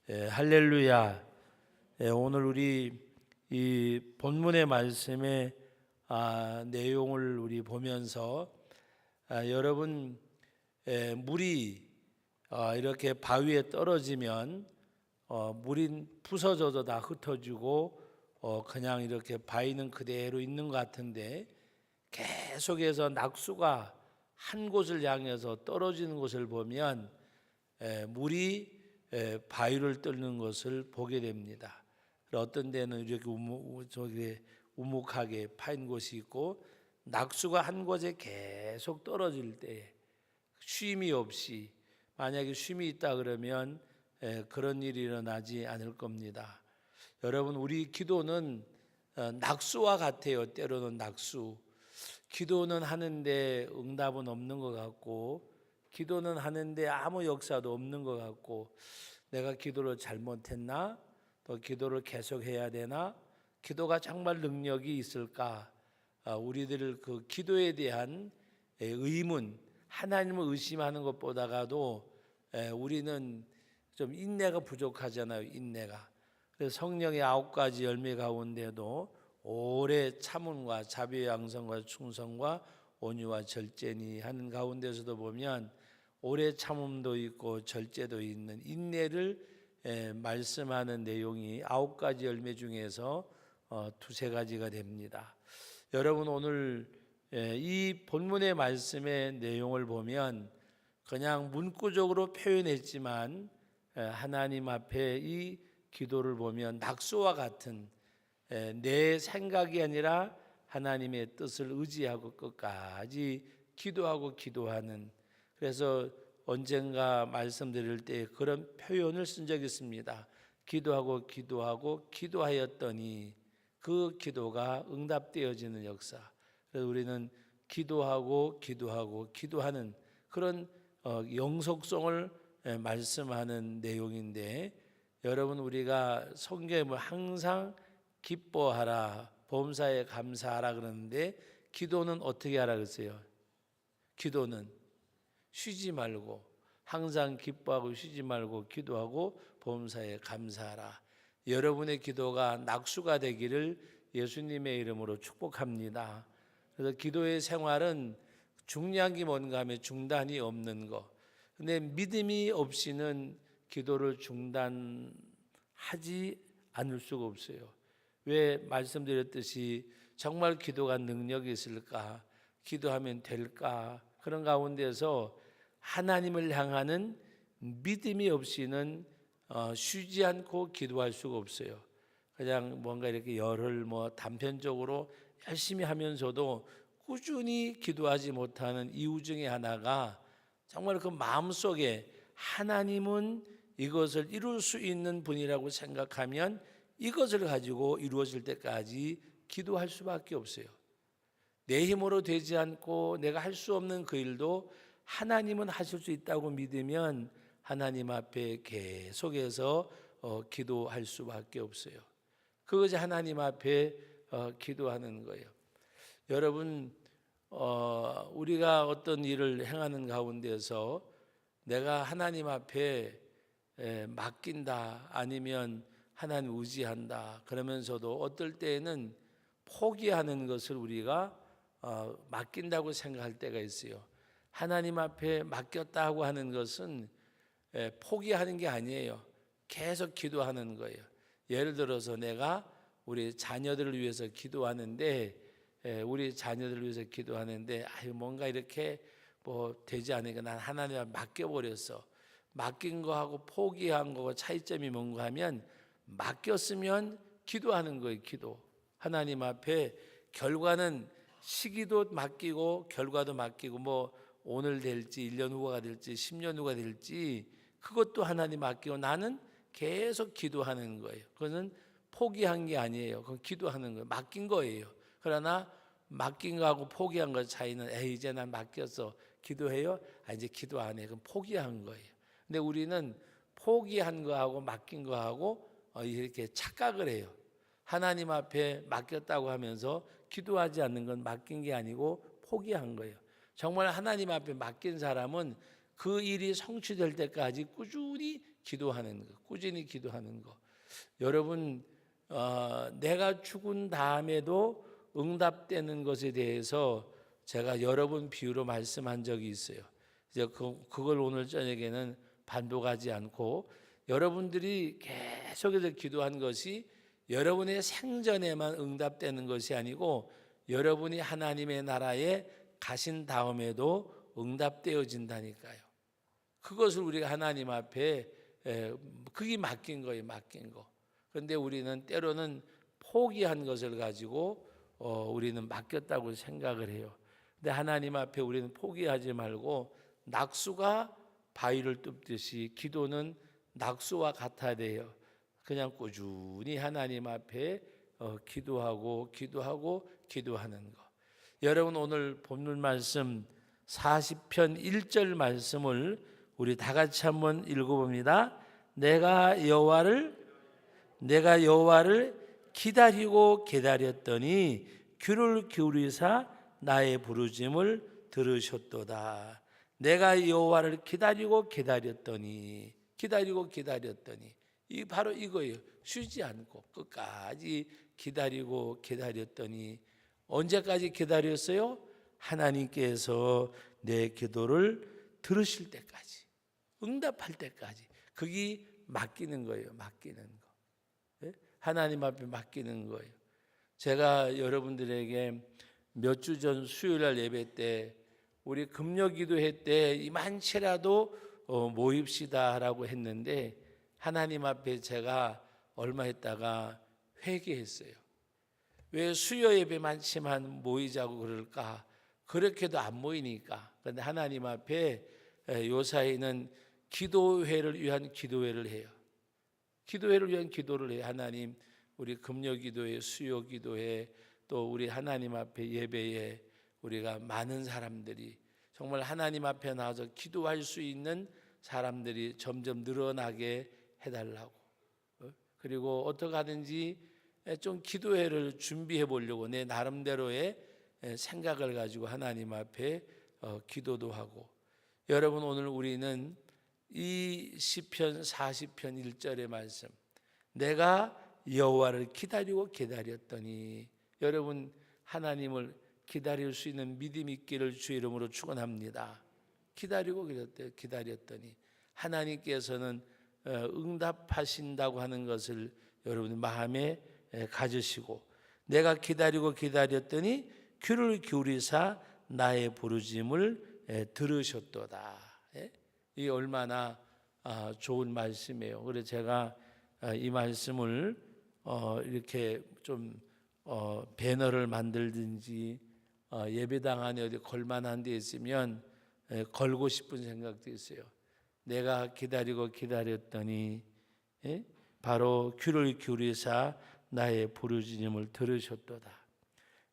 할렐루야. 오늘 우리 이 본문의 말씀의 내용을 우리 보면서 여러분 물이 이렇게 바위에 떨어지면 물이 부서져도 다 흩어지고 그냥 이렇게 바위는 그대로 있는 것 같은데 계속해서 낙수가 한 곳을 향해서 떨어지는 것을 보면 물이 바위를 뚫는 것을 보게 됩니다. 어떤 데는 이렇게 우묵하게 파인 곳이 있고 낙수가 한 곳에 계속 떨어질 때 쉼이 없이 만약에 쉼이 있다 그러면 그런 일이 일어나지 않을 겁니다. 여러분 우리 기도는 낙수와 같아요. 때로는 낙수. 기도는 하는데 응답은 없는 것 같고 기도는 하는데 아무 역사도 없는 것 같고 내가 기도를 잘못했나? 또 기도를 계속해야 되나? 기도가 정말 능력이 있을까? 우리들 그 기도에 대한 의문, 하나님을 의심하는 것보다가도 우리는 좀 인내가 부족하잖아요. 인내가. 그래서 성령의 9가지 열매 가운데도 오래 참음과 자비의 양성과 충성과 온유와 절제니 하는 가운데서도 보면 오래 참음도 있고 절제도 있는 인내를 말씀하는 내용이 9가지 열매 중에서 두세 가지가 됩니다. 여러분 오늘 이 본문의 말씀의 내용을 보면 그냥 문구적으로 표현했지만 하나님 앞에 이 기도를 보면 낙수와 같은 내 생각이 아니라 하나님의 뜻을 의지하고 끝까지 기도하는 그래서 언젠가 말씀드릴 때 그런 표현을 쓴 적이 있습니다. 기도하고 기도하였더니 그 기도가 응답되어지는 역사. 그래서 우리는 기도하는 그런 영속성을 말씀하는 내용인데 여러분 우리가 성경에 항상 기뻐하라 범사에 감사하라 그러는데 기도는 어떻게 하라 그랬어요? 기도는 쉬지 말고 항상 기뻐하고 쉬지 말고 기도하고 범사에 감사하라. 여러분의 기도가 낙수가 되기를 예수님의 이름으로 축복합니다. 그래서 기도의 생활은 중요한 게 뭔가 하면 중단이 없는 거. 근데 믿음이 없이는 기도를 중단하지 않을 수가 없어요. 왜 말씀드렸듯이 정말 기도가 능력이 있을까? 기도하면 될까? 그런 가운데서 하나님을 향하는 믿음이 없이는 쉬지 않고 기도할 수가 없어요. 그냥 뭔가 이렇게 열흘 단편적으로 열심히 하면서도 꾸준히 기도하지 못하는 이유 중에 하나가 정말 그 마음속에 하나님은 이것을 이룰 수 있는 분이라고 생각하면 이것을 가지고 이루어질 때까지 기도할 수밖에 없어요. 내 힘으로 되지 않고 내가 할 수 없는 그 일도 하나님은 하실 수 있다고 믿으면 하나님 앞에 계속해서 기도할 수밖에 없어요. 그것이 하나님 앞에 기도하는 거예요. 여러분 우리가 어떤 일을 행하는 가운데서 내가 하나님 앞에 맡긴다 아니면 하나님 의지한다 그러면서도 어떨 때에는 포기하는 것을 우리가 맡긴다고 생각할 때가 있어요. 하나님 앞에 맡겼다고 하는 것은 포기하는 게 아니에요. 계속 기도하는 거예요. 예를 들어서 내가 우리 자녀들을 위해서 기도하는데 뭔가 이렇게 되지 않으니까 난 하나님 앞에 맡겨버렸어. 맡긴 거하고 포기한 거하고 차이점이 뭔가 하면 맡겼으면 기도하는 거예요. 기도. 하나님 앞에 결과는 시기도 맡기고 결과도 맡기고 오늘 될지 1년 후가 될지 10년 후가 될지 그것도 하나님 맡기고 나는 계속 기도하는 거예요. 그것은 포기한 게 아니에요. 그건 기도하는 거예요. 맡긴 거예요. 그러나 맡긴 거하고 포기한 거 차이는 이제 난 맡겼어. 기도해요? 이제 기도 안 해. 그럼 포기한 거예요. 근데 우리는 포기한 거하고 맡긴 거하고 이렇게 착각을 해요. 하나님 앞에 맡겼다고 하면서 기도하지 않는 건 맡긴 게 아니고 포기한 거예요. 정말 하나님 앞에 맡긴 사람은 그 일이 성취될 때까지 꾸준히 기도하는 거, 꾸준히 기도하는 거. 여러분, 내가 죽은 다음에도 응답되는 것에 대해서 제가 여러 번 비유로 말씀한 적이 있어요. 이제 그걸 오늘 저녁에는 반복하지 않고, 여러분들이 계속해서 기도한 것이 여러분의 생전에만 응답되는 것이 아니고 여러분이 하나님의 나라에 가신 다음에도 응답되어진다니까요. 그것을 우리가 하나님 앞에 그게 맡긴 거예요, 맡긴 거. 그런데 우리는 때로는 포기한 것을 가지고 우리는 맡겼다고 생각을 해요. 근데 하나님 앞에 우리는 포기하지 말고, 낙수가 바위를 뚫듯이 기도는 낙수와 같아야 돼요. 그냥 꾸준히 하나님 앞에 기도하고 기도하는 거. 여러분, 오늘 본문 말씀 40편 1절 말씀을 우리 다 같이 한번 읽어봅니다. 내가 여호와를 기다리고 기다렸더니 귀를 기울이사 나의 부르짖음을 들으셨도다. 내가 여호와를 기다리고 기다렸더니 이 바로 이거예요. 쉬지 않고 끝까지 기다렸더니 언제까지 기다렸어요? 하나님께서 내 기도를 들으실 때까지, 응답할 때까지. 그게 맡기는 거예요. 맡기는 거. 하나님 앞에 맡기는 거예요. 제가 여러분들에게 몇 주 전 수요일날 예배 때 우리 금요기도회 때 이만치라도 모입시다라고 했는데, 하나님 앞에 제가 얼마 있다가 회개했어요. 왜 수요 예배만치만 모이자고 그럴까? 그렇게도 안 모이니까. 그런데 하나님 앞에 요사이는 기도회를 위한 기도회를 해요. 기도회를 위한 기도를 해요. 하나님, 우리 금요기도회, 수요기도회, 또 우리 하나님 앞에 예배에 우리가 많은 사람들이 정말 하나님 앞에 나와서 기도할 수 있는 사람들이 점점 늘어나게 해달라고. 그리고 어떻게 하든지 좀 기도회를 준비해 보려고 내 나름대로의 생각을 가지고 하나님 앞에 기도도 하고. 여러분, 오늘 우리는 이 시편 40편 1절의 말씀, 내가 여호와를 기다리고 기다렸더니, 여러분 하나님을 기다릴 수 있는 믿음 있기를 주의 이름으로 축원합니다. 기다리고 기다렸더니 하나님께서는 응답하신다고 하는 것을 여러분 마음에 가지시고, 내가 기다리고 기다렸더니 귀를 기울이사 나의 부르짖음을 들으셨도다. 이 얼마나 좋은 말씀이에요. 그래서 제가 이 말씀을 이렇게 좀 배너를 만들든지 예배당 안에 어디 걸만한 데 있으면 걸고 싶은 생각도 있어요. 내가 기다리고 기다렸더니 바로 귀를 기울이사 나의 부르짖음을 들으셨도다.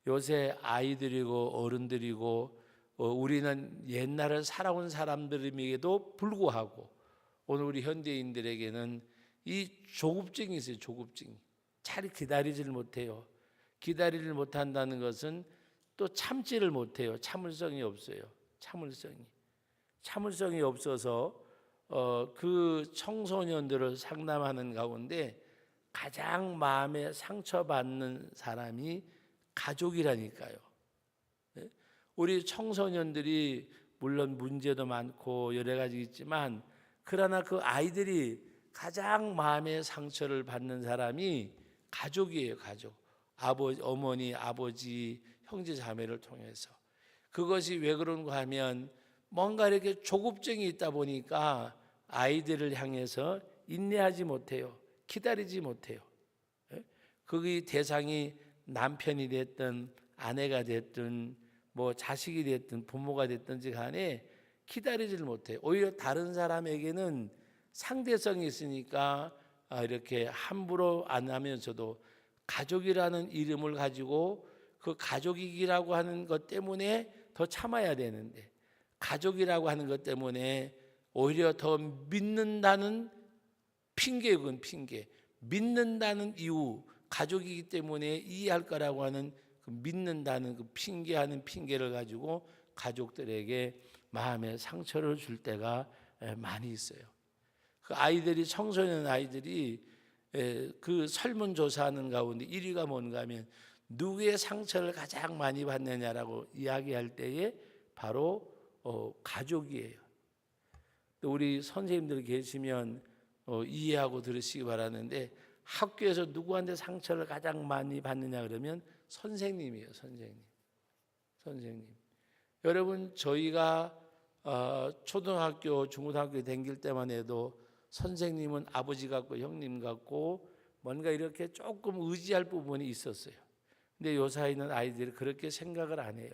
요새 아이들이고 어른들이고 우리는 옛날을 살아온 사람들임에도 불구하고 오늘 우리 현대인들에게는 이 조급증이 있어요. 조급증. 잘 기다리질 못해요. 기다리질 못한다는 것은 또 참지를 못해요. 참을성이 없어요. 참을성이 없어서 그 청소년들을 상담하는 가운데 가장 마음에 상처받는 사람이 가족이라니까요. 우리 청소년들이 물론 문제도 많고 여러 가지 있지만, 그러나 그 아이들이 가장 마음의 상처를 받는 사람이 가족이에요. 가족. 어머니, 아버지, 형제 자매를 통해서. 그것이 왜 그런가 하면 뭔가 이렇게 조급증이 있다 보니까 아이들을 향해서 인내하지 못해요. 기다리지 못해요. 그게 대상이 남편이 됐든 아내가 됐든 뭐 자식이 됐든 부모가 됐든지 간에 기다리지를 못해요. 오히려 다른 사람에게는 상대성이 있으니까 이렇게 함부로 안 하면서도 가족이라는 이름을 가지고 그 가족이라고 하는 것 때문에 더 참아야 되는데, 가족이라고 하는 것 때문에 오히려 더 믿는다는 핑계군 핑계, 믿는다는 이유, 가족이기 때문에 이해할 거라고 하는 그 믿는다는 그 핑계하는 핑계를 가지고 가족들에게 마음에 상처를 줄 때가 많이 있어요. 그 아이들이 청소년 아이들이 그 설문조사하는 가운데 1위가 뭔가 하면 누구의 상처를 가장 많이 받느냐라고 이야기할 때에 바로 가족이에요. 또 우리 선생님들 계시면 이해하고 들으시기 바라는데 학교에서 누구한테 상처를 가장 많이 받느냐 그러면 선생님이에요. 선생님. 여러분 저희가 초등학교, 중고등학교 다닐 때만 해도 선생님은 아버지 같고 형님 같고 뭔가 이렇게 조금 의지할 부분이 있었어요. 근데 요사이는 아이들이 그렇게 생각을 안 해요.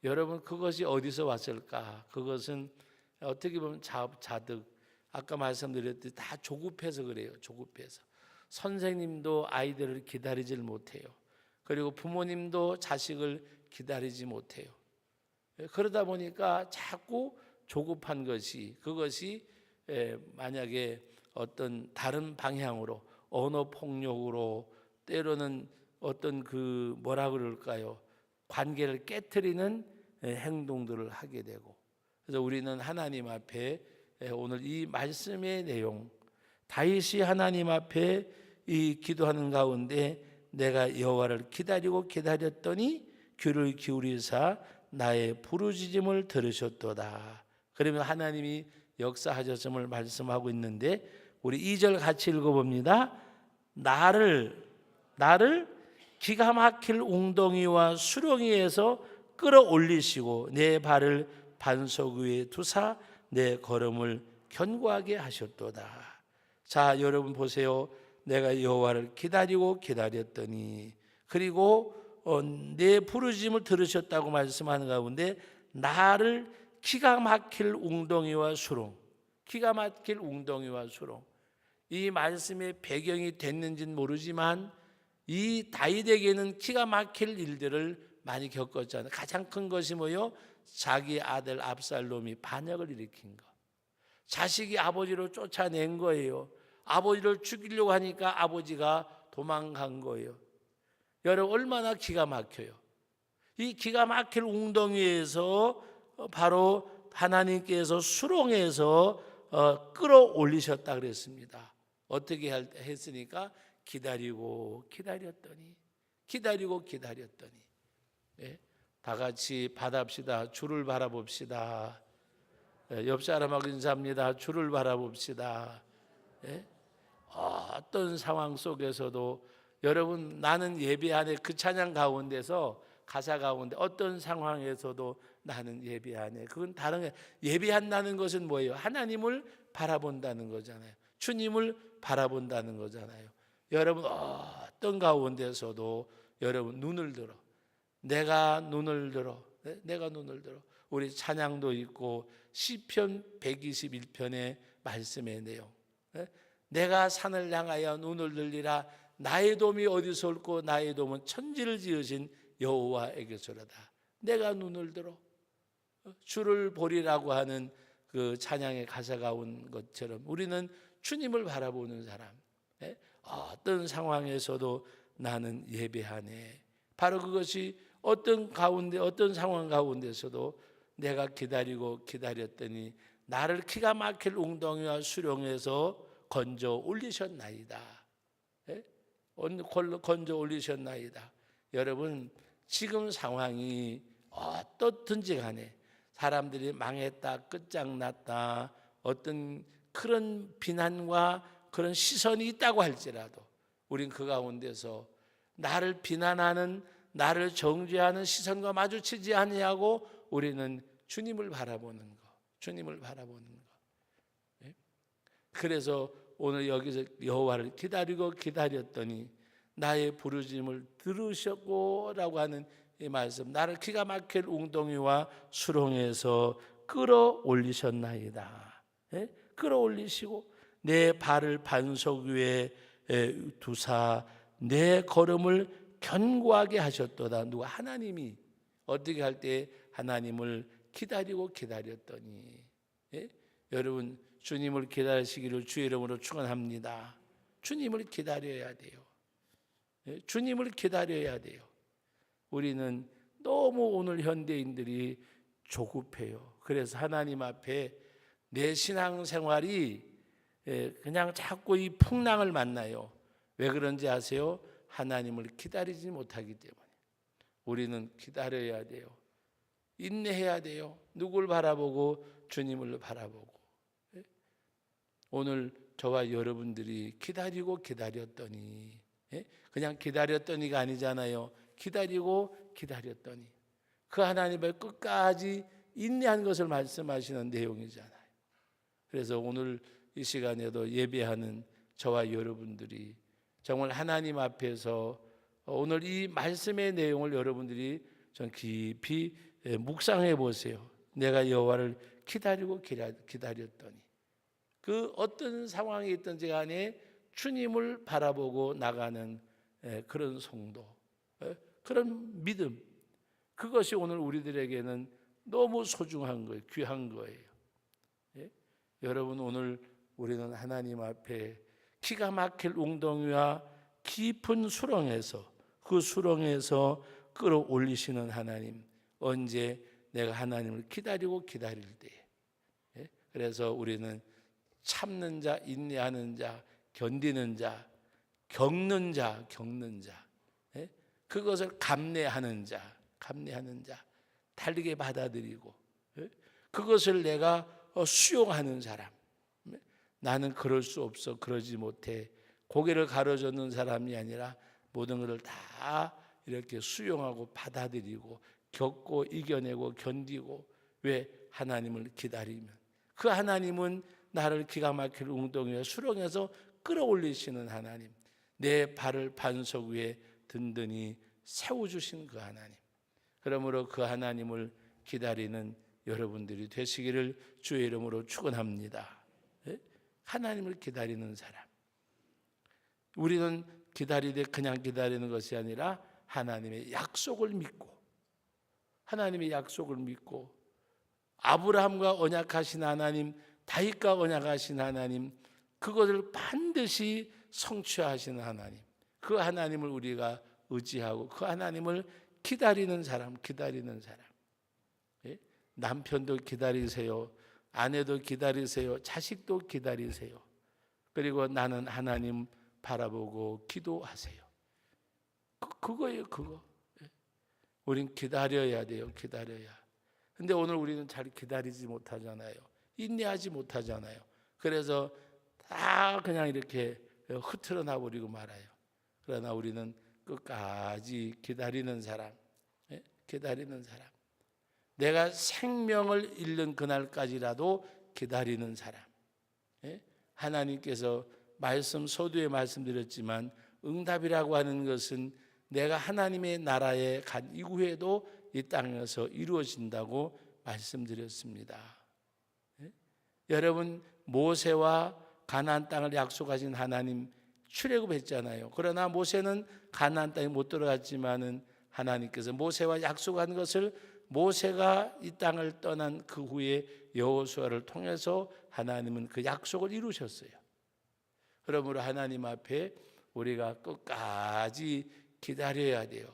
여러분 그것이 어디서 왔을까? 그것은 어떻게 보면 자득, 아까 말씀드렸듯이 다 조급해서 그래요. 조급해서. 선생님도 아이들을 기다리질 못해요. 그리고 부모님도 자식을 기다리지 못해요. 그러다 보니까 자꾸 조급한 것이, 그것이 만약에 어떤 다른 방향으로 언어 폭력으로 때로는 어떤 그 뭐라 그럴까요? 관계를 깨트리는 행동들을 하게 되고, 그래서 우리는 하나님 앞에 오늘 이 말씀의 내용, 다윗이 하나님 앞에 이 기도하는 가운데 내가 여호와를 기다리고 기다렸더니 귀를 기울이사 나의 부르짖음을 들으셨도다. 그러면 하나님이 역사하셨음을 말씀하고 있는데 우리 2절 같이 읽어봅니다. 나를 기가 막힐 웅덩이와 수렁이에서 끌어올리시고 내 발을 반석 위에 두사 내 걸음을 견고하게 하셨도다. 자, 여러분 보세요. 내가 여호와를 기다리고 기다렸더니, 그리고 내 부르짖음을 들으셨다고 말씀하는 가운데 나를 기가 막힐 웅덩이와 수렁, 기가 막힐 웅덩이와 수렁. 이 말씀의 배경이 됐는지는 모르지만 이 다윗에게는 기가 막힐 일들을 많이 겪었잖아요. 가장 큰 것이 뭐요? 자기 아들 압살롬이 반역을 일으킨 거. 자식이 아버지를 쫓아낸 거예요. 아버지를 죽이려고 하니까 아버지가 도망간 거예요. 여러분 얼마나 기가 막혀요. 이 기가 막힐 웅덩이에서 바로 하나님께서 수렁에서 끌어올리셨다 그랬습니다. 어떻게 했으니까 기다리고 기다렸더니 예? 다 같이 받합시다. 주를 바라봅시다. 옆 사람하고 인사합니다. 주를 바라봅시다. 예? 어떤 상황 속에서도 여러분 나는 예배하네, 그 찬양 가운데서 가사 가운데 어떤 상황에서도 나는 예배하네. 그건 다른 게, 예배한다는 것은 뭐예요? 하나님을 바라본다는 거잖아요. 주님을 바라본다는 거잖아요. 여러분 어떤 가운데서도 여러분 눈을 들어, 내가 눈을 들어. 우리 찬양도 있고 시편 121편의 말씀의 내용, 내가 산을 향하여 눈을 들리라. 나의 도움이 어디서 올고 나의 도움은 천지를 지으신 여호와에게서로다. 내가 눈을 들어 주를 보리라고 하는 그 찬양의 가사가 온 것처럼 우리는 주님을 바라보는 사람, 어떤 상황에서도 나는 예배하네. 바로 그것이 어떤 가운데, 어떤 상황 가운데서도 내가 기다리고 기다렸더니 나를 기가 막힐 웅덩이와 수렁에서 건져 올리셨나이다. 건져 올리셨나이다. 여러분 지금 상황이 어떻든지 간에 사람들이 망했다, 끝장났다, 어떤 그런 비난과 그런 시선이 있다고 할지라도 우린 그 가운데서 나를 비난하는, 나를 정죄하는 시선과 마주치지 아니하고 우리는 주님을 바라보는 거, 주님을 바라보는 거. 그래서 오늘 여기서 여호와를 기다리고 기다렸더니 나의 부르짖음을 들으셨고라고 하는 이 말씀, 나를 기가 막힐 웅덩이와 수렁에서 끌어올리셨나이다. 끌어올리시고 내 발을 반석 위에 두사 내 걸음을 견고하게 하셨도다. 누가? 하나님이. 어떻게 할 때? 하나님을 기다리고 기다렸더니. 여러분 주님을 기다리시기를 주의 이름으로 축원합니다. 주님을 기다려야 돼요. 주님을 기다려야 돼요. 우리는 너무 오늘 현대인들이 조급해요. 그래서 하나님 앞에 내 신앙생활이 그냥 자꾸 이 풍랑을 만나요. 왜 그런지 아세요? 하나님을 기다리지 못하기 때문에. 우리는 기다려야 돼요. 인내해야 돼요. 누굴 바라보고? 주님을 바라보고. 오늘 저와 여러분들이 기다리고 기다렸더니, 그냥 기다렸더니가 아니잖아요. 기다리고 기다렸더니 그 하나님의 끝까지 인내한 것을 말씀하시는 내용이잖아요. 그래서 오늘 이 시간에도 예배하는 저와 여러분들이 정말 하나님 앞에서 오늘 이 말씀의 내용을 여러분들이 좀 깊이 묵상해 보세요. 내가 여호와를 기다리고 기다렸더니 그 어떤 상황이 있든지 간에 주님을 바라보고 나가는 그런 성도, 그런 믿음, 그것이 오늘 우리들에게는 너무 소중한 거예요. 귀한 거예요. 여러분, 오늘 우리는 하나님 앞에 기가 막힐 웅덩이와 깊은 수렁에서, 그 수렁에서 끌어올리시는 하나님, 언제 내가 하나님을 기다리고 기다릴 때, 그래서 우리는 참는 자, 인내하는 자, 견디는 자, 겪는 자, 그것을 감내하는 자, 달리게 받아들이고, 그것을 내가 수용하는 사람. 나는 그럴 수 없어, 그러지 못해, 고개를 가로젓는 사람이 아니라 모든 것을 다 이렇게 수용하고 받아들이고 겪고 이겨내고 견디고. 왜? 하나님을 기다리면 그 하나님은 나를 기가 막힐 웅덩이와 수렁에서 끌어올리시는 하나님, 내 발을 반석 위에 든든히 세워주신 그 하나님. 그러므로 그 하나님을 기다리는 여러분들이 되시기를 주의 이름으로 축원합니다. 하나님을 기다리는 사람. 우리는 기다리되 그냥 기다리는 것이 아니라 하나님의 약속을 믿고, 아브라함과 언약하신 하나님, 다윗과 언약하신 하나님, 그것을 반드시 성취하시는 하나님, 그 하나님을 우리가 의지하고 그 하나님을 기다리는 사람. 남편도 기다리세요. 아내도 기다리세요. 자식도 기다리세요. 그리고 나는 하나님 바라보고 기도하세요. 그거예요, 그거. 우린 기다려야 돼요, 근데 오늘 우리는 잘 기다리지 못하잖아요. 인내하지 못하잖아요. 그래서 다 그냥 이렇게 흐트러 놔버리고 말아요. 그러나 우리는 끝까지 기다리는 사람. 내가 생명을 잃는 그날까지라도 기다리는 사람. 하나님께서 서두에 말씀드렸지만 응답이라고 하는 것은 내가 하나님의 나라에 간 이후에도 이 땅에서 이루어진다고 말씀드렸습니다. 여러분, 모세와 가나안 땅을 약속하신 하나님 출애굽했잖아요. 그러나 모세는 가나안 땅에 못 들어갔지만은 하나님께서 모세와 약속한 것을 모세가 이 땅을 떠난 그 후에 여호수아를 통해서 하나님은 그 약속을 이루셨어요. 그러므로 하나님 앞에 우리가 끝까지 기다려야 돼요.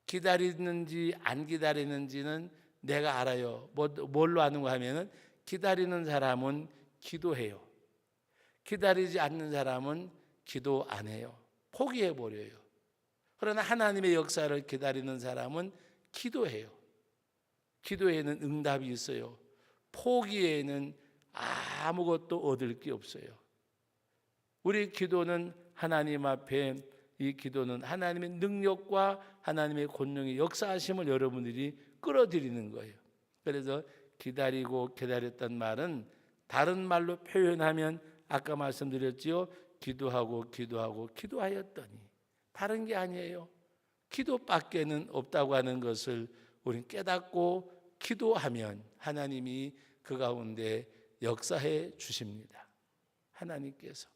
기다리는지 안 기다리는지는 내가 알아요. 뭘로 아는가 하면은 기다리는 사람은 기도해요. 기다리지 않는 사람은 기도 안 해요. 포기해 버려요. 그러나 하나님의 역사를 기다리는 사람은 기도해요. 기도에는 응답이 있어요. 포기에는 아무것도 얻을 게 없어요. 우리 기도는 하나님 앞에, 이 기도는 하나님의 능력과 하나님의 권능의 역사하심을 여러분들이 끌어들이는 거예요. 그래서 기다리고 기다렸단 말은 다른 말로 표현하면 아까 말씀드렸지요. 기도하고 기도하였더니, 다른 게 아니에요. 기도밖에는 없다고 하는 것을 우리는 깨닫고 기도하면 하나님이 그 가운데 역사해 주십니다. 하나님께서.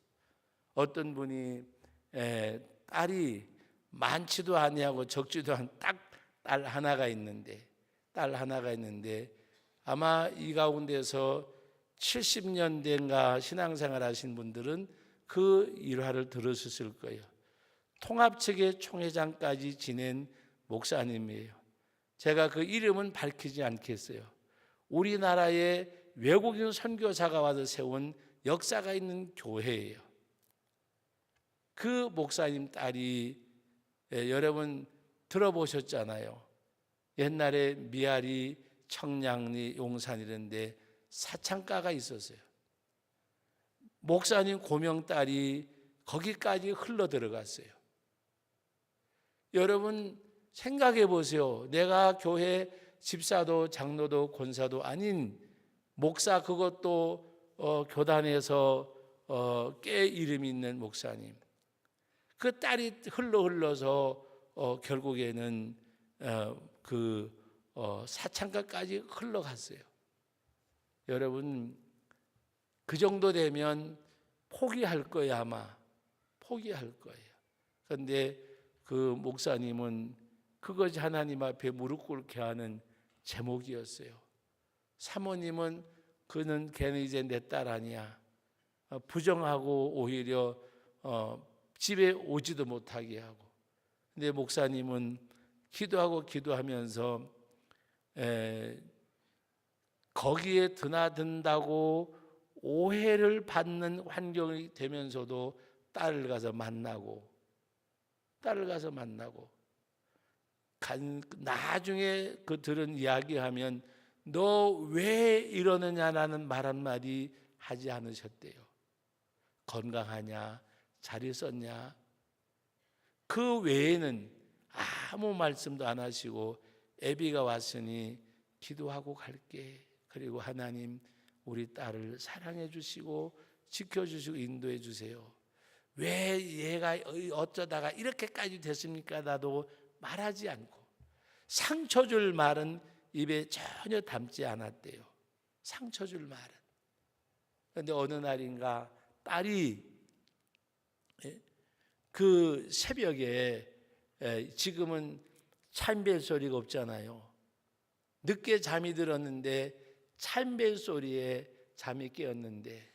어떤 분이 딸이 많지도 아니하고 적지도 않은 딱 딸 하나가 있는데 아마 이 가운데서 70년대인가 신앙생활 하신 분들은 그 일화를 들으셨을 거예요. 통합측의 총회장까지 지낸 목사님이에요. 제가 그 이름은 밝히지 않겠어요. 우리나라에 외국인 선교사가 와서 세운 역사가 있는 교회예요. 그 목사님 딸이 여러분 들어보셨잖아요. 옛날에 미아리, 청량리, 용산 이런데 사창가가 있었어요. 목사님 고명딸이 거기까지 흘러 들어갔어요. 여러분 생각해 보세요. 내가 교회 집사도 장로도 권사도 아닌 목사, 그것도 교단에서 꽤 이름 있는 목사님, 그 딸이 흘러서 결국에는 사창가까지 흘러갔어요. 여러분 그 정도 되면 포기할 거예요. 아마 포기할 거예요. 그런데 그 목사님은 그것이 하나님 앞에 무릎 꿇게 하는 제목이었어요. 사모님은 그는 걔는 이제 내 딸 아니야, 부정하고 오히려 집에 오지도 못하게 하고. 근데 목사님은 기도하면서 거기에 드나든다고 오해를 받는 환경이 되면서도 딸을 가서 만나고 나중에 그 들은 이야기하면 너 왜 이러느냐라는 말 한마디 하지 않으셨대요. 건강하냐, 잘 있었냐, 그 외에는 아무 말씀도 안 하시고 애비가 왔으니 기도하고 갈게. 그리고 하나님 우리 딸을 사랑해 주시고 지켜주시고 인도해 주세요. 왜 얘가 어쩌다가 이렇게까지 됐습니까? 나도 말하지 않고 상처 줄 말은 입에 전혀 담지 않았대요. 상처 줄 말은. 그런데 어느 날인가 딸이 그 새벽에, 지금은 참벨 소리가 없잖아요. 늦게 잠이 들었는데 참벨 소리에 잠이 깨었는데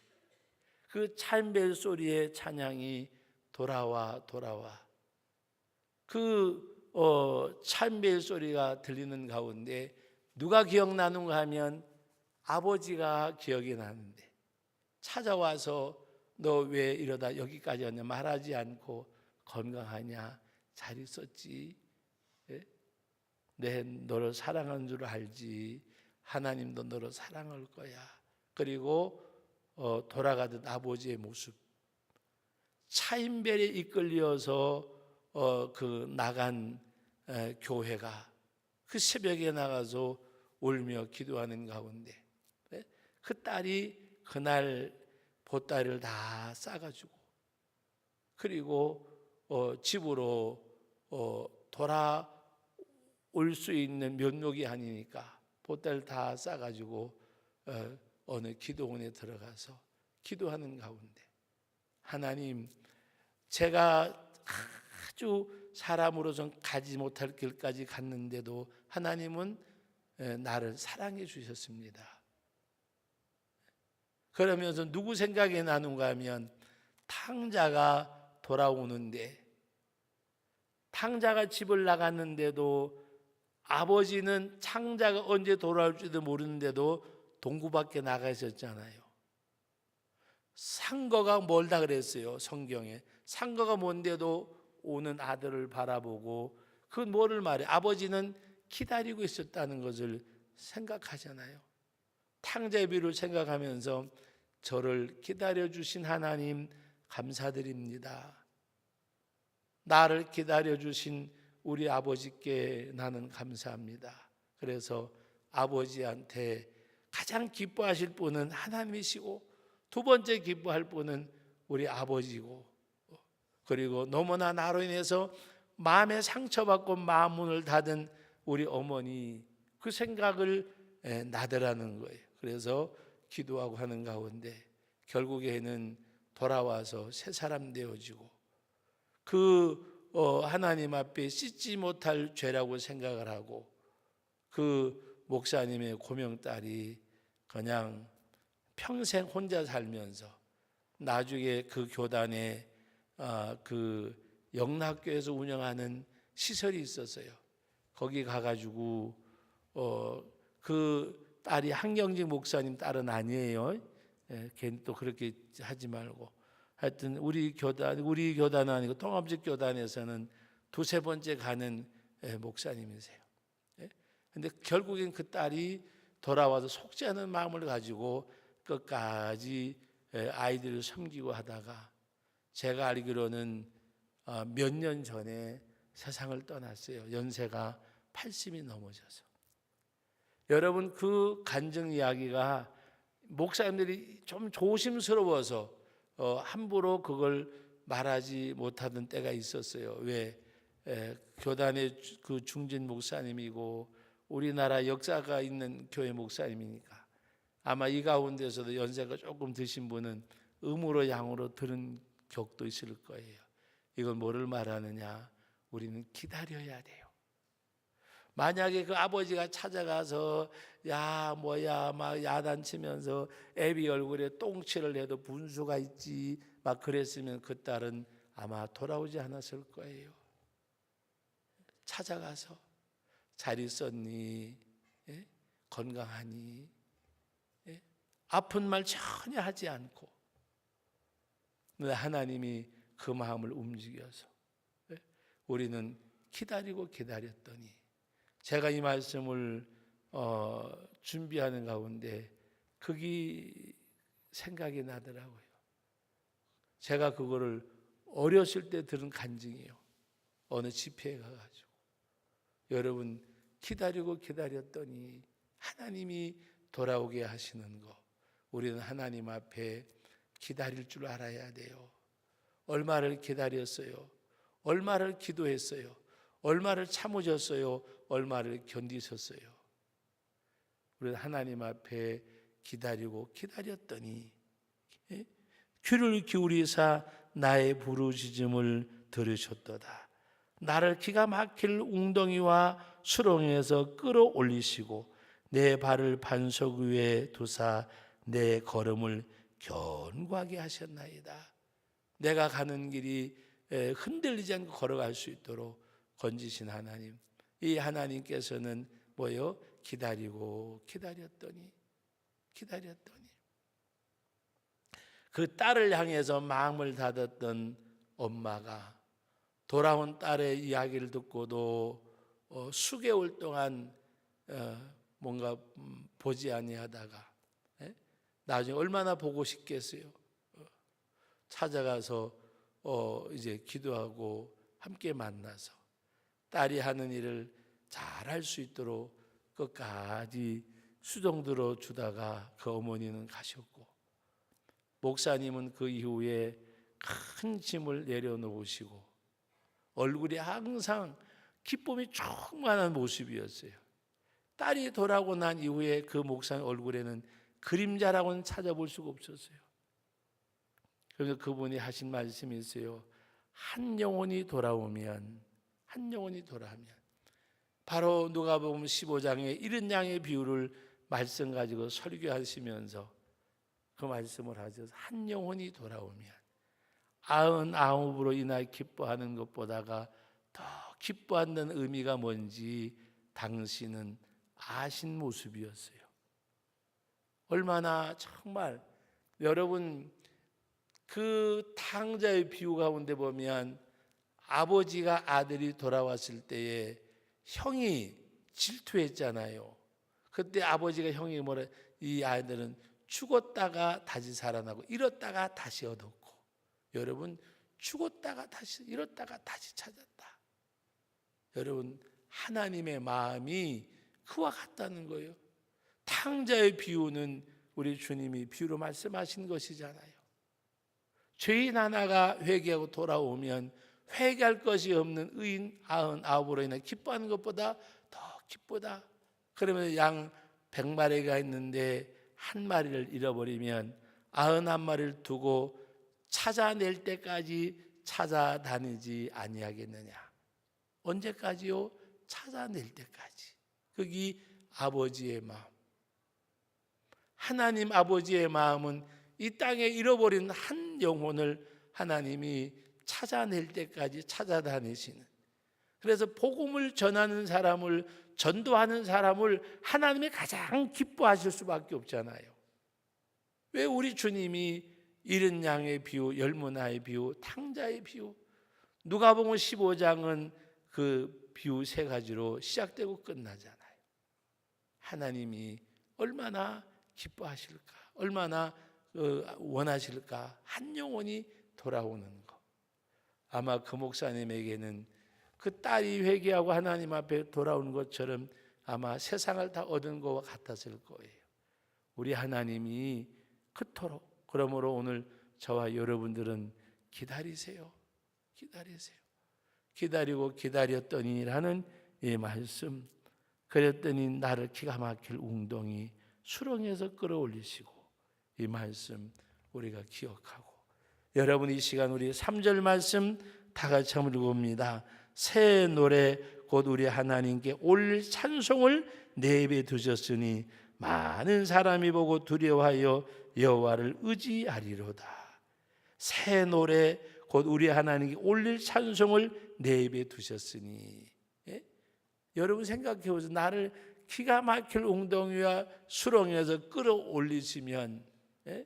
그 참벨 소리의 찬양이 돌아와. 그 참벨 소리가 들리는 가운데 누가 기억나는가 하면 아버지가 기억이 나는데 찾아와서 너 왜 이러다 여기까지 왔냐, 말하지 않고 건강하냐, 잘 있었지, 내 너를 사랑하는 줄 알지, 하나님도 너를 사랑할 거야. 그리고 돌아가던 아버지의 모습, 차인벨에 이끌려서 그 나간 교회가 그 새벽에 나가서 울며 기도하는 가운데 그 딸이 그날 보따리를 다 싸가지고 그리고 집으로 돌아올 수 있는 면목이 아니니까 보따리를 다 싸가지고 어느 기도원에 들어가서 기도하는 가운데 하나님, 제가 아주 사람으로선 가지 못할 길까지 갔는데도 하나님은 나를 사랑해 주셨습니다. 그러면서 누구 생각이 나는가 하면 탕자가 돌아오는데, 탕자가 집을 나갔는데도 아버지는 탕자가 언제 돌아올지도 모르는데도 동구 밖에 나가 있었잖아요. 상거가 멀다 그랬어요. 성경에 상거가 먼데도 오는 아들을 바라보고, 그 뭐를 말해? 아버지는 기다리고 있었다는 것을 생각하잖아요. 탕자의 비를 생각하면서 저를 기다려주신 하나님 감사드립니다. 나를 기다려주신 우리 아버지께 나는 감사합니다. 그래서 아버지한테 가장 기뻐하실 분은 하나님이시고 두 번째 기뻐할 분은 우리 아버지고, 그리고 너무나 나로 인해서 마음에 상처받고 마음 문을 닫은 우리 어머니, 그 생각을 나더라는 거예요. 그래서 기도하고 하는 가운데 결국에는 돌아와서 새 사람 되어지고 그 하나님 앞에 씻지 못할 죄라고 생각을 하고, 그 목사님의 고명딸이 그냥 평생 혼자 살면서 나중에 그 교단에 그 영락교에서 운영하는 시설이 있었어요. 거기 가가지고 그 딸이 한경직 목사님 딸은 아니에요. 걔는 또 그렇게 하지 말고. 하여튼 우리 교단은 아니고 통합적 교단에서는 두세 번째 가는 목사님이세요. 근데 결국엔 그 딸이 돌아와서 속지 않은 마음을 가지고 끝까지 아이들을 섬기고 하다가 제가 알기로는 몇 년 전에 세상을 떠났어요. 연세가 80이 넘어져서. 여러분, 그 간증 이야기가 목사님들이 좀 조심스러워서 함부로 그걸 말하지 못하던 때가 있었어요. 왜? 교단의 그 중진 목사님이고 우리나라 역사가 있는 교회 목사님이니까 아마 이 가운데서도 연세가 조금 드신 분은 음으로 양으로 들은 격도 있을 거예요. 이건 뭐를 말하느냐? 우리는 기다려야 돼요. 만약에 그 아버지가 찾아가서 야 뭐야 막 야단치면서 애비 얼굴에 똥칠을 해도 분수가 있지 막 그랬으면 그 딸은 아마 돌아오지 않았을 거예요. 찾아가서 잘 있었니? 예? 건강하니? 예? 아픈 말 전혀 하지 않고 하나님이 그 마음을 움직여서 우리는 기다리고 기다렸더니 제가 이 말씀을 준비하는 가운데 그게 생각이 나더라고요. 제가 그거를 어렸을 때 들은 간증이에요. 어느 집회에 가가지고 여러분 기다리고 기다렸더니 하나님이 돌아오게 하시는 거 우리는 하나님 앞에 기다릴 줄 알아야 돼요. 얼마를 기다렸어요? 얼마를 기도했어요? 얼마를 참으셨어요? 얼마를 견디셨어요? 우리는 하나님 앞에 기다리고 기다렸더니 귀를 기울이사 나의 부르짖음을 들으셨도다. 나를 기가 막힐 웅덩이와 수렁에서 끌어올리시고 내 발을 반석 위에 두사 내 걸음을 견고하게 하셨나이다. 내가 가는 길이 흔들리지 않고 걸어갈 수 있도록 건지신 하나님, 이 하나님께서는 뭐요? 기다리고 기다렸더니 그 딸을 향해서 마음을 닫았던 엄마가 돌아온 딸의 이야기를 듣고도 수개월 동안 뭔가 보지 아니하다가 나중에 얼마나 보고 싶겠어요. 찾아가서 이제 기도하고 함께 만나서 딸이 하는 일을 잘할 수 있도록 끝까지 수종들어 주다가 그 어머니는 가셨고 목사님은 그 이후에 큰 짐을 내려놓으시고 얼굴이 항상 기쁨이 충만한 모습이었어요. 딸이 돌아오고 난 이후에 그 목사님 얼굴에는 그림자라고는 찾아볼 수가 없었어요. 그래서 그분이 하신 말씀이 있어요. 한 영혼이 돌아오면 바로 누가복음 15장에 이른 양의 비유를 말씀 가지고 설교하시면서 그 말씀을 하셔서 한 영혼이 돌아오면 99으로 인하여 기뻐하는 것보다가 더 기뻐하는 의미가 뭔지 당신은 아신 모습이었어요. 얼마나 정말 여러분 그 탕자의 비유 가운데 보면 아버지가 아들이 돌아왔을 때에 형이 질투했잖아요. 그때 아버지가 형이 뭐라 이 아이들은 죽었다가 다시 살아나고 잃었다가 다시 얻었고 여러분 죽었다가 다시 잃었다가 다시 찾았다. 여러분 하나님의 마음이 그와 같다는 거예요. 탕자의 비유는 우리 주님이 비유로 말씀하신 것이잖아요. 죄인 하나가 회개하고 돌아오면 회개할 것이 없는 의인 99으로 인해 기뻐하는 것보다 더 기쁘다. 그러면 양 100마리가 있는데 한 마리를 잃어버리면 99마리를 두고 찾아낼 때까지 찾아다니지 아니하겠느냐. 언제까지요? 찾아낼 때까지. 그게 아버지의 마음. 하나님 아버지의 마음은 이 땅에 잃어버린 한 영혼을 하나님이 찾아낼 때까지 찾아다니시는 그래서 복음을 전하는 사람을, 전도하는 사람을 하나님이 가장 기뻐하실 수밖에 없잖아요. 왜 우리 주님이 일흔 양의 비유, 열무나의 비유, 탕자의 비유, 누가복음 15장은 그 비유 세 가지로 시작되고 끝나잖아요. 하나님이 얼마나 기뻐하실까, 얼마나 원하실까, 한 영혼이 돌아오는 것. 아마 그 목사님에게는 그 딸이 회개하고 하나님 앞에 돌아오는 것처럼 아마 세상을 다 얻은 것과 같았을 거예요. 우리 하나님이 그토록, 그러므로 오늘 저와 여러분들은 기다리세요. 기다리세요. 기다리고 기다렸더니라는 이 말씀, 그랬더니 나를 기가 막힐 웅덩이 수렁에서 끌어올리시고, 이 말씀 우리가 기억하고, 여러분 이 시간 우리 3절 말씀 다 같이 한번 읽어봅니다. 새 노래 곧 우리 하나님께 올 찬송을 내 입에 두셨으니 많은 사람이 보고 두려워하여 여호와를 의지하리로다. 새 노래 곧 우리 하나님께 올릴 찬송을 내 입에 두셨으니, 예? 여러분 생각해 보세요. 나를 기가 막힐 웅덩이와 수렁에서 끌어올리시면, 예?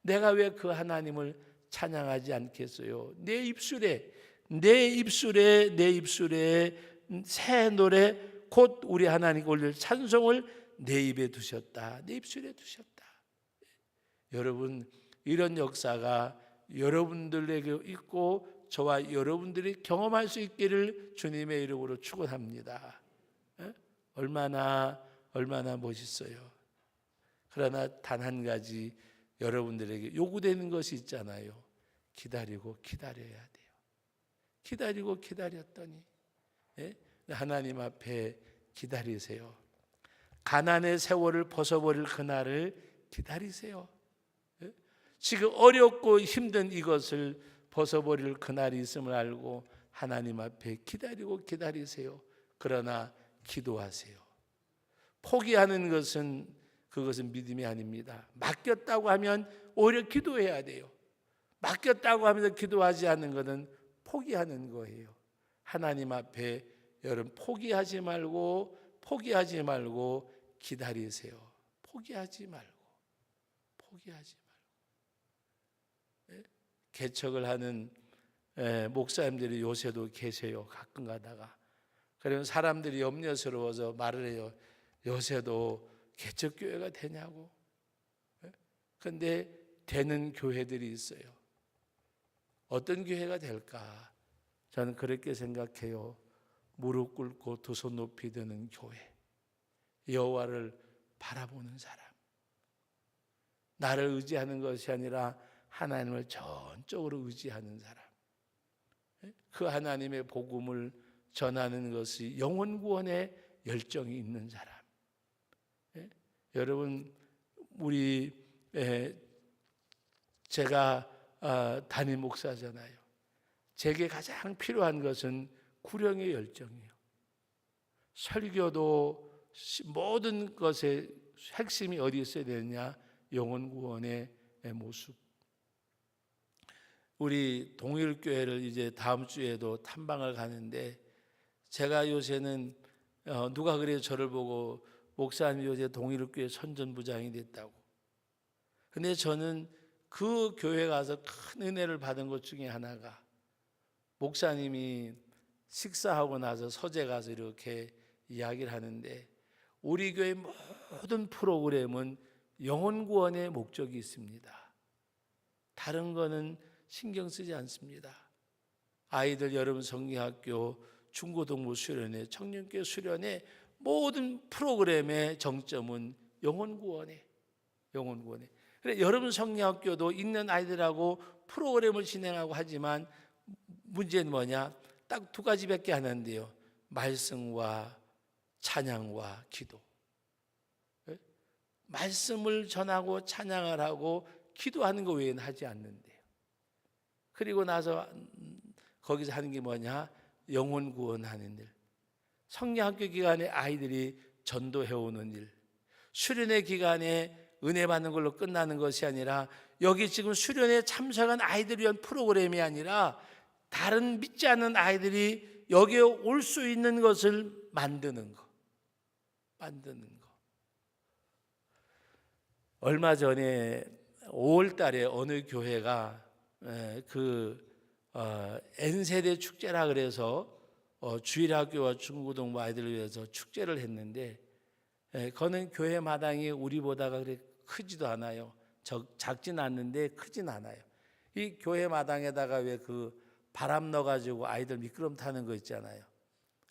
내가 왜 그 하나님을 찬양하지 않겠어요? 내 입술에 새 노래 곧 우리 하나님께 올릴 찬송을 내 입에 두셨다. 내 입술에 두셨다. 여러분, 이런 역사가 여러분들에게 있고 저와 여러분들이 경험할 수 있기를 주님의 이름으로 축원합니다. 얼마나 멋있어요. 그러나 단 한 가지 여러분들에게 요구되는 것이 있잖아요. 기다리고 기다려야 돼요. 기다리고 기다렸더니, 하나님 앞에 기다리세요. 가난의 세월을 벗어버릴 그날을 기다리세요. 지금 어렵고 힘든 이것을 벗어버릴 그날이 있음을 알고 하나님 앞에 기다리고 기다리세요. 그러나 기도하세요. 포기하는 것은 그것은 믿음이 아닙니다. 맡겼다고 하면 오히려 기도해야 돼요. 맡겼다고 하면서 기도하지 않는 것은 포기하는 거예요. 하나님 앞에 여러분 포기하지 말고 기다리세요. 포기하지 말고. 개척을 하는 목사님들이 요새도 계세요. 가끔 가다가. 그러면 사람들이 염려스러워서 말을 해요. 요새도 개척교회가 되냐고. 그런데 되는 교회들이 있어요. 어떤 교회가 될까? 저는 그렇게 생각해요. 무릎 꿇고 두 손 높이 드는 교회, 여호와를 바라보는 사람, 나를 의지하는 것이 아니라 하나님을 전적으로 의지하는 사람, 그 하나님의 복음을 전하는 것이 영혼 구원에 열정이 있는 사람. 여러분, 제가 담임 목사잖아요. 제게 가장 필요한 것은 구령의 열정이에요. 설교도 모든 것의 핵심이 어디 있어야 되느냐? 영혼 구원의 모습. 우리 동일교회를 이제 다음 주에도 탐방을 가는데, 제가 요새는 누가 그래요? 저를 보고 목사님 요새 동일교회 선전부장이 됐다고. 근데 저는 그 교회 가서 큰 은혜를 받은 것 중에 하나가, 목사님이 식사하고 나서 서재 가서 이렇게 이야기를 하는데, 우리 교회 모든 프로그램은 영혼 구원의 목적이 있습니다. 다른 거는 신경 쓰지 않습니다. 아이들 여러분 성경학교, 중고등부 수련회, 청년교회 수련회 모든 프로그램의 정점은 영혼 구원에. 그래, 여러분 성경학교도 있는 아이들하고 프로그램을 진행하고 하지만 문제는 뭐냐? 딱 두 가지밖에 안 하는데요. 말씀과 찬양과 기도. 말씀을 전하고 찬양을 하고 기도하는 거 외에는 하지 않는데요. 그리고 나서 거기서 하는 게 뭐냐? 영혼 구원하는 일. 성경학교 기간에 아이들이 전도해오는 일. 수련회 기간에 은혜 받는 걸로 끝나는 것이 아니라, 여기 지금 수련회에 참석한 아이들을 위한 프로그램이 아니라 다른 믿지 않는 아이들이 여기에 올 수 있는 것을 만드는 거. 얼마 전에 5월 달에 어느 교회가 N세대 축제라 그래서 주일학교와 중고등부 아이들을 위해서 축제를 했는데, 그거는 교회 마당이 우리보다가 그렇게 크지도 않아요. 작진 않는데 크진 않아요. 이 교회 마당에다가 왜 그 바람 넣어가지고 아이들 미끄럼 타는 거 있잖아요.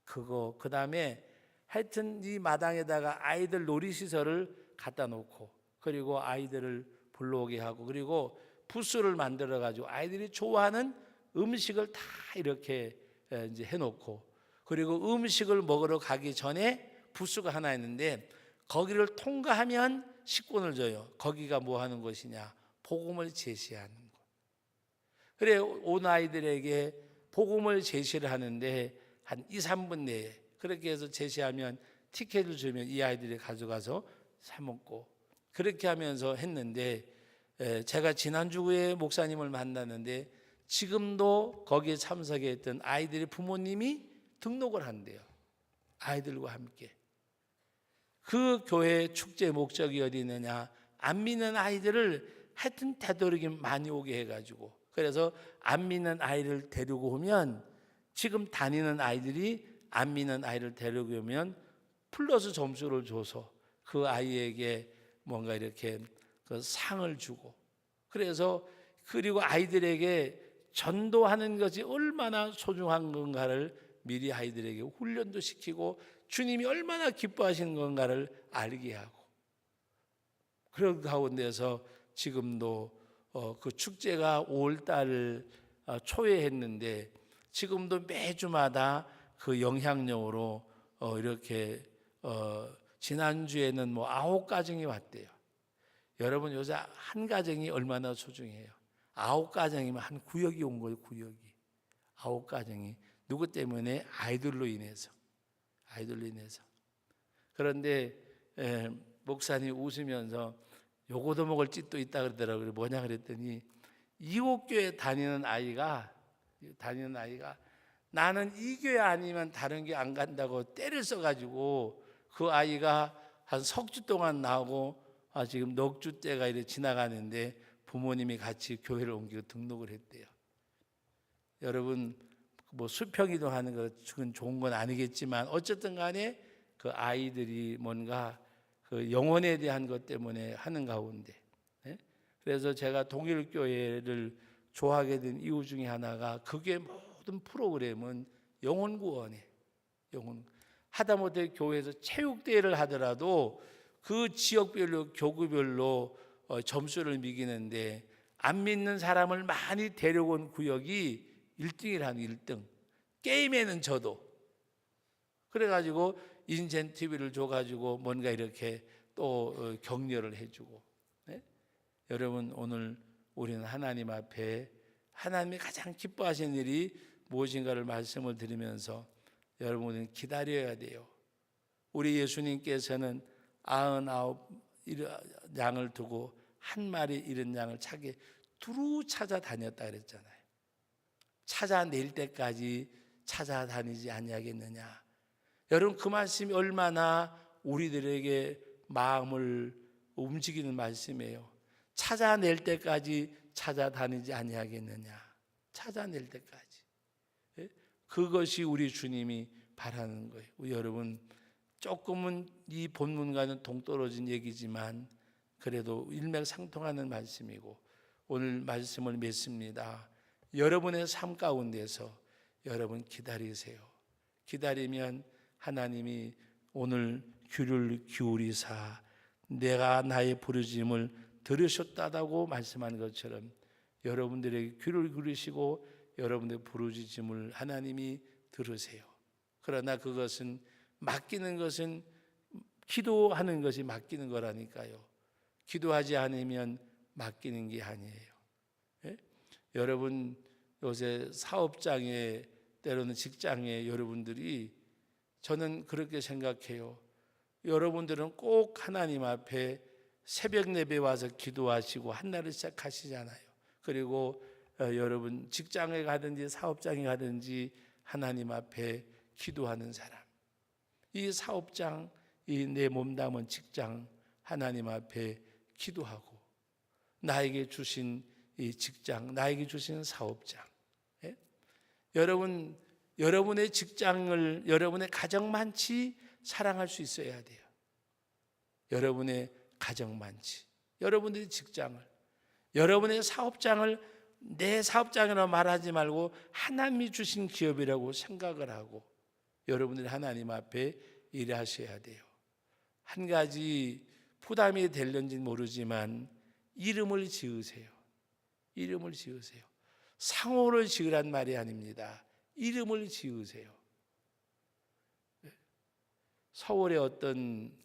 그거, 그 다음에 하여튼 이 마당에다가 아이들 놀이시설을 갖다 놓고, 그리고 아이들을 불러오게 하고, 그리고 부스를 만들어 가지고 아이들이 좋아하는 음식을 다 이렇게 이제 해놓고, 그리고 음식을 먹으러 가기 전에 부스가 하나 있는데 거기를 통과하면 식권을 줘요. 거기가 뭐 하는 곳이냐? 복음을 제시하는 곳. 그래, 온 아이들에게 복음을 제시를 하는데 한 2, 3분 내에 그렇게 해서 제시하면 티켓을 주면 이 아이들이 가져가서 사 먹고, 그렇게 하면서 했는데, 제가 지난주에 목사님을 만났는데 지금도 거기에 참석했던 아이들의 부모님이 등록을 한대요. 아이들과 함께. 그 교회 축제 목적이 어디 있느냐? 안 믿는 아이들을 하여튼 되도록이면 많이 오게 해가지고, 그래서 안 믿는 아이를 데리고 오면, 지금 다니는 아이들이 안 믿는 아이를 데리고 오면 플러스 점수를 줘서 그 아이에게 뭔가 이렇게 그 상을 주고, 그래서 그리고 아이들에게 전도하는 것이 얼마나 소중한 건가를 미리 아이들에게 훈련도 시키고 주님이 얼마나 기뻐하시는 건가를 알게 하고, 그런 가운데서 지금도 그 축제가 5월달 초에 했는데 지금도 매주마다 그 영향력으로 이렇게 지난주에는 뭐 9가정이 왔대요. 여러분, 요새 한 가정이 얼마나 소중해요. 9가정이면 한 구역이 온 거예요. 구역이 9가정이 누구 때문에? 아이들로 인해서. 그런데 목사님 웃으면서 요거도 먹을 짓도 있다 그러더라고요. 뭐냐 그랬더니 이옥교회 다니는 아이가 나는 이 교회 아니면 다른 교회 안 간다고 때를 써가지고 그 아이가 한 석 주 동안 나오고 지금 넉 주 때가 이렇게 지나가는데 부모님이 같이 교회를 옮기고 등록을 했대요. 여러분, 뭐 수평이동 하는 것은 좋은 건 아니겠지만 어쨌든 간에 그 아이들이 뭔가 그 영혼에 대한 것 때문에 하는 가운데, 그래서 제가 동일교회를 좋아하게 된 이유 중에 하나가 그게 모든 프로그램은 영혼 구원에, 하다못해 교회에서 체육대회를 하더라도 그 지역별로 교구별로 점수를 매기는데 안 믿는 사람을 많이 데려온 구역이 1등이라는 1등. 게임에는 져도. 그래가지고 인센티브를 줘가지고 뭔가 이렇게 또 격려를 해주고. 네? 여러분, 오늘 우리는 하나님 앞에 하나님이 가장 기뻐하시는 일이 무엇인가를 말씀을 드리면서 여러분은 기다려야 돼요. 우리 예수님께서는 99 양을 두고 한 마리 잃은 양을 찾게 두루 찾아다녔다 그랬잖아요. 찾아낼 때까지 찾아다니지 아니하겠느냐. 여러분, 그 말씀이 얼마나 우리들에게 마음을 움직이는 말씀이에요. 찾아낼 때까지 찾아다니지 아니하겠느냐. 찾아낼 때까지. 그것이 우리 주님이 바라는 거예요. 여러분, 조금은 이 본문과는 동떨어진 얘기지만 그래도 일맥상통하는 말씀이고 오늘 말씀을 맺습니다. 여러분의 삶 가운데서 여러분 기다리세요. 기다리면 하나님이 오늘 귀를 기울이사 내가 나의 부르심을 들으셨다고 말씀하는 것처럼 여러분들에게 귀를 기울이시고 여러분들의 부르짖음을 하나님이 들으세요. 그러나 그것은 맡기는 것은 기도하는 것이 맡기는 거라니까요. 기도하지 않으면 맡기는 게 아니에요. 예? 여러분, 요새 사업장에 때로는 직장에 여러분들이 저는 그렇게 생각해요. 여러분들은 꼭 하나님 앞에 새벽 예배 와서 기도하시고 한날을 시작하시잖아요. 그리고 여러분 직장에 가든지 사업장에 가든지 하나님 앞에 기도하는 사람, 이 사업장, 이 내 몸담은 직장 하나님 앞에 기도하고 나에게 주신 이 직장, 나에게 주신 사업장, 예? 여러분의 직장을 여러분의 가정만치 사랑할 수 있어야 돼요. 여러분의 가정만치, 여러분의 직장을, 여러분의 사업장을 내 사업장이라고 말하지 말고 하나님이 주신 기업이라고 생각을 하고 여러분들이 하나님 앞에 일하셔야 돼요. 한 가지 부담이 될는지 모르지만 이름을 지으세요. 이름을 지으세요. 상호를 지으란 말이 아닙니다. 이름을 지으세요. 서울의 어떤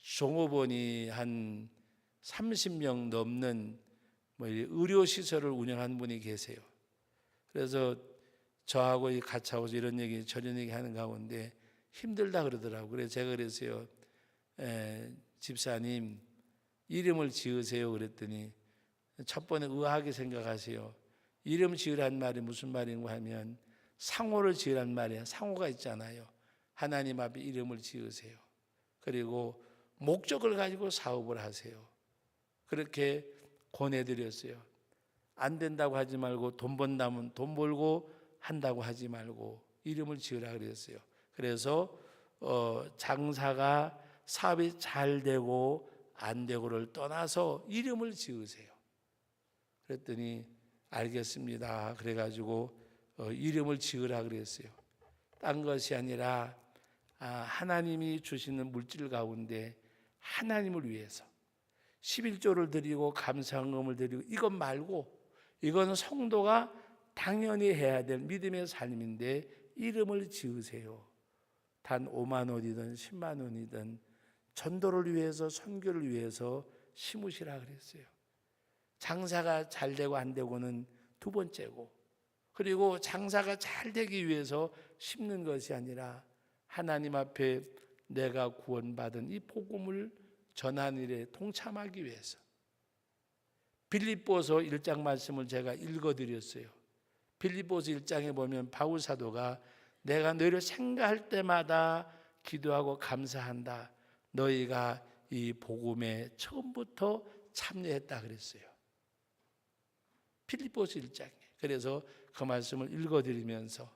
종업원이 한 30명 넘는 의료시설을 운영하는 분이 계세요. 그래서 저하고 같이 하고 이런 얘기 저런 얘기 하는 가운데 힘들다 그러더라고요. 그래서 제가 그랬어요. 집사님 이름을 지으세요 그랬더니 첫 번에 의아하게 생각하세요. 이름 지으란 말이 무슨 말인가 하면 상호를 지으란 말이에요. 상호가 있잖아요. 하나님 앞에 이름을 지으세요. 그리고 목적을 가지고 사업을 하세요. 그렇게 권해드렸어요. 안 된다고 하지 말고 돈 번다면 돈 벌고 한다고 하지 말고 이름을 지으라 그랬어요. 그래서 장사가 사업이 잘 되고 안 되고를 떠나서 이름을 지으세요. 그랬더니 알겠습니다. 그래가지고 이름을 지으라 그랬어요. 딴 것이 아니라 하나님이 주시는 물질 가운데 하나님을 위해서 11조를 드리고 감사헌금을 드리고 이것 말고 이건 성도가 당연히 해야 될 믿음의 삶인데 이름을 지으세요. 단 5만 원이든 10만 원이든 전도를 위해서 선교를 위해서 심으시라 그랬어요. 장사가 잘 되고 안 되고는 두 번째고 그리고 장사가 잘 되기 위해서 심는 것이 아니라 하나님 앞에 내가 구원받은 이 복음을 전하는 일에 동참하기 위해서 빌립보서 1장 말씀을 제가 읽어드렸어요. 빌립보서 1장에 보면 바울 사도가 내가 너희를 생각할 때마다 기도하고 감사한다. 너희가 이 복음에 처음부터 참여했다 그랬어요. 빌립보서 1장에. 그래서 그 말씀을 읽어드리면서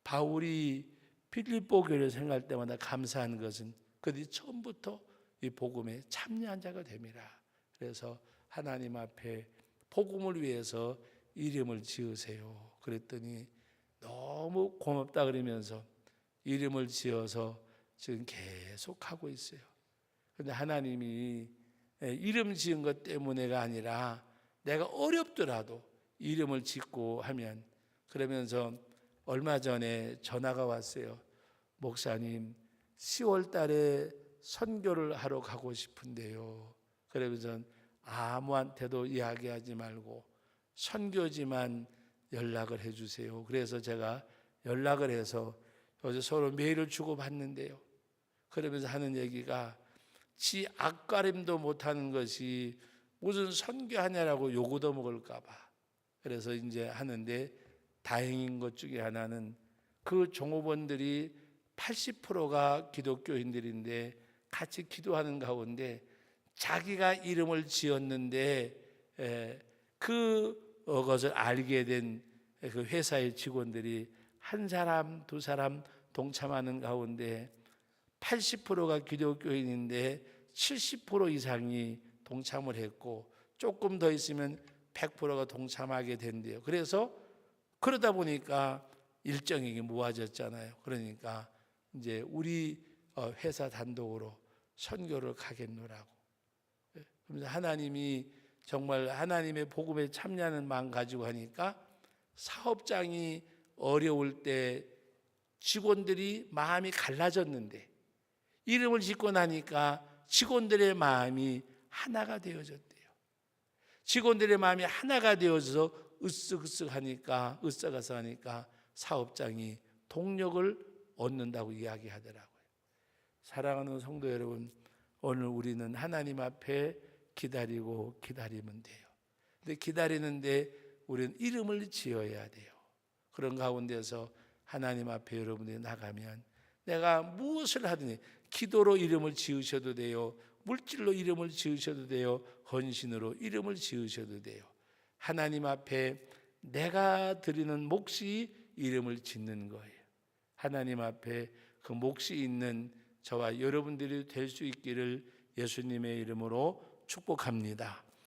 바울이 빌립보 교회를 생각할 때마다 감사하는 것은 그들이 처음부터 이 복음에 참여한 자가 됨이라. 그래서 하나님 앞에 복음을 위해서 이름을 지으세요. 그랬더니 너무 고맙다 그러면서 이름을 지어서 지금 계속 하고 있어요. 그런데 하나님이 이름 지은 것 때문에가 아니라 내가 어렵더라도 이름을 짓고 하면 그러면서 얼마 전에 전화가 왔어요. 목사님 10월 달에 선교를 하러 가고 싶은데요. 그러면서 아무한테도 이야기하지 말고 선교지만 연락을 해주세요. 그래서 제가 연락을 해서 어제 서로 메일을 주고받는데요. 그러면서 하는 얘기가 지 앞가림도 못하는 것이 무슨 선교하냐라고 요구도 먹을까 봐. 그래서 이제 하는데 다행인 것 중에 하나는 그 종업원들이 80%가 기독교인들인데 같이 기도하는 가운데 자기가 이름을 지었는데 그것을 알게 된 그 회사의 직원들이 한 사람 두 사람 동참하는 가운데 80%가 기독교인인데 70% 이상이 동참을 했고 조금 더 있으면 100%가 동참하게 된대요. 그래서 그러다 보니까 일정이 모아졌잖아요. 그러니까 이제 우리 회사 단독으로 선교를 가겠노라고. 그래서 하나님이 정말 하나님의 복음에 참여하는 마음 가지고 하니까 사업장이 어려울 때 직원들이 마음이 갈라졌는데 이름을 짓고 나니까 직원들의 마음이 하나가 되어졌대요. 직원들의 마음이 하나가 되어져서 으쓱으쓱하니까 하니까 사업장이 동력을 얻는다고 이야기하더라고요. 사랑하는 성도 여러분, 오늘 우리는 하나님 앞에 기다리면 돼요. 근데 기다리는데 우리는 이름을 지어야 돼요. 그런 가운데서 하나님 앞에 여러분들이 나가면 내가 무엇을 하든지 기도로 이름을 지으셔도 돼요. 물질로 이름을 지으셔도 돼요. 헌신으로 이름을 지으셔도 돼요. 하나님 앞에 내가 드리는 몫이 이름을 짓는 거예요. 하나님 앞에 그 몫이 있는 저와 여러분들이 될 수 있기를 예수님의 이름으로 축복합니다.